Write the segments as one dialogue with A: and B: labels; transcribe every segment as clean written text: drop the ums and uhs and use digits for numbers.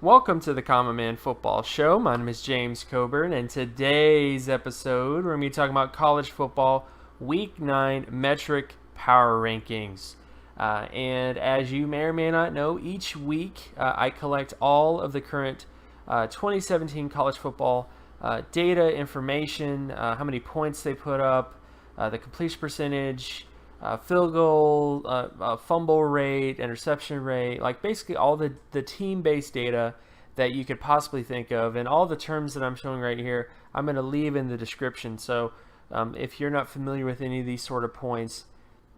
A: Welcome to the Common Man Football Show. My name is James Coburn, and today's episode we're going to be talking about college football Week 9 metric power rankings. And as you may or may not know, each week I collect all of the current 2017 college football data, information, how many points they put up, the completion percentage, field goal, fumble rate, interception rate, like basically all the team-based data that you could possibly think of. And all the terms that I'm showing right here, I'm going to leave in the description. So if you're not familiar with any of these sort of points,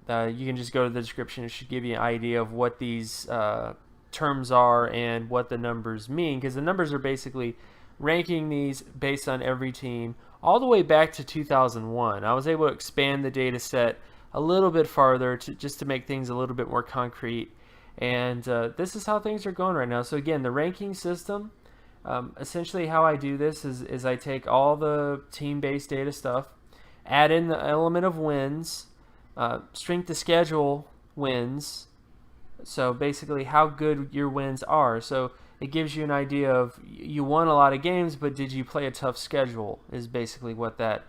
A: you can just go to the description. It should give you an idea of what these terms are and what the numbers mean, because the numbers are basically ranking these based on every team all the way back to 2001. I was able to expand the data set a little bit farther just to make things a little bit more concrete. And this is how things are going right now. So again, the ranking system, essentially how I do this is I take all the team-based data stuff, add in the element of wins, strength of schedule wins, so basically how good your wins are. So it gives you an idea of you won a lot of games, but did you play a tough schedule is basically what that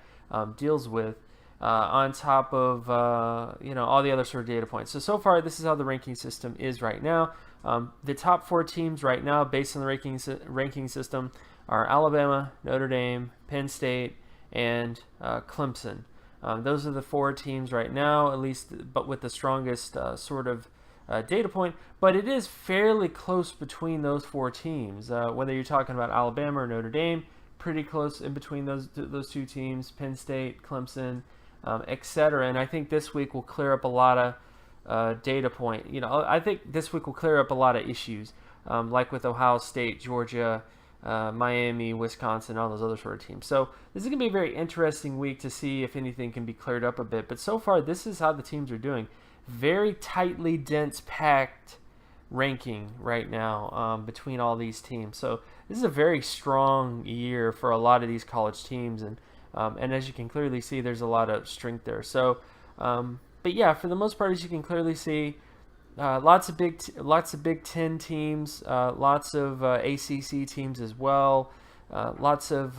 A: deals with. On top of all the other sort of data points. So far, this is how the ranking system is right now. The top 4 teams right now, based on the ranking system, are Alabama, Notre Dame, Penn State, and Clemson. Those are the 4 teams right now, at least, but with the strongest sort of data point. But it is fairly close between those 4 teams. Whether you're talking about Alabama or Notre Dame, pretty close in between those 2 teams. Penn State, Clemson, etc. And I think this week will clear up a lot of data point. I think this week will clear up a lot of issues, like with Ohio State, Georgia, Miami, Wisconsin, all those other sort of teams. So this is going to be a very interesting week to see if anything can be cleared up a bit. But so far, this is how the teams are doing. Very tightly dense, packed ranking right now between all these teams. So this is a very strong year for a lot of these college teams, and as you can clearly see, there's a lot of strength there. So, but yeah, for the most part, as you can clearly see, lots of Big Ten teams, lots of ACC teams as well. Lots of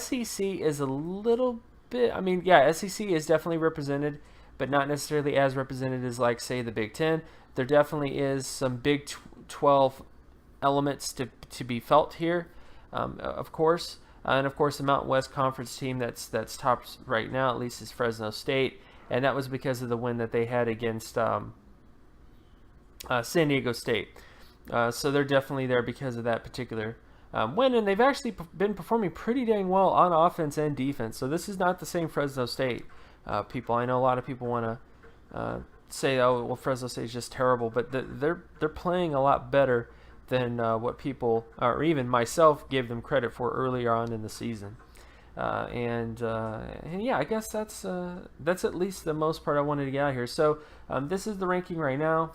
A: SEC is a little bit. I mean, yeah, SEC is definitely represented, but not necessarily as represented as, like, say, the Big Ten. There definitely is some Big 12 elements to be felt here, of course. And of course, the Mountain West Conference team that's top right now, at least, is Fresno State, and that was because of the win that they had against San Diego State. So they're definitely there because of that particular win, and they've actually been performing pretty dang well on offense and defense. So this is not the same Fresno State people. I know a lot of people want to say, "Oh, well, Fresno State is just terrible," but they're playing a lot better than what people, or even myself, gave them credit for earlier on in the season. And yeah, I guess that's at least the most part I wanted to get out here. So this is the ranking right now.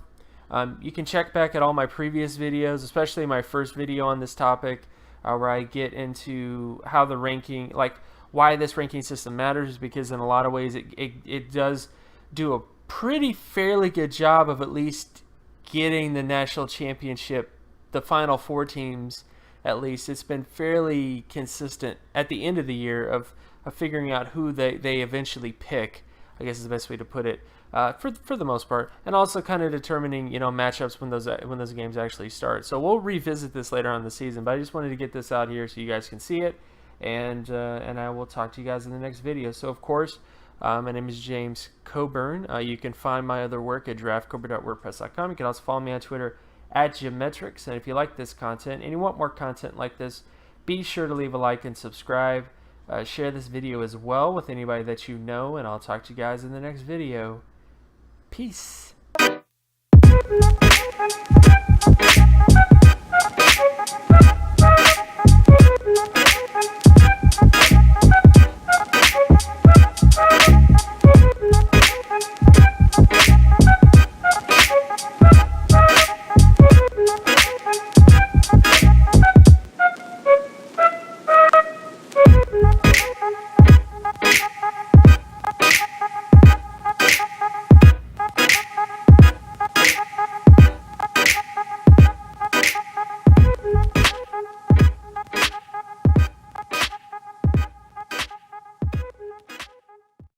A: You can check back at all my previous videos, especially my first video on this topic, where I get into how the ranking, like why this ranking system matters, because in a lot of ways it does do a pretty fairly good job of at least getting the national championship, the final 4 teams. At least it's been fairly consistent at the end of the year of figuring out who they eventually pick, I guess is the best way to put it, for the most part, and also kind of determining matchups when those games actually start. So we'll revisit this later on in the season, but I just wanted to get this out here so you guys can see it, and I will talk to you guys in the next video. So of course, my name is James Coburn. You can find my other work at draftcoburn.wordpress.com. You can also follow me on Twitter at Geometrics. And if you like this content and you want more content like this, be sure to leave a like and subscribe. Share this video as well with anybody that you know, and I'll talk to you guys in the next video. Peace.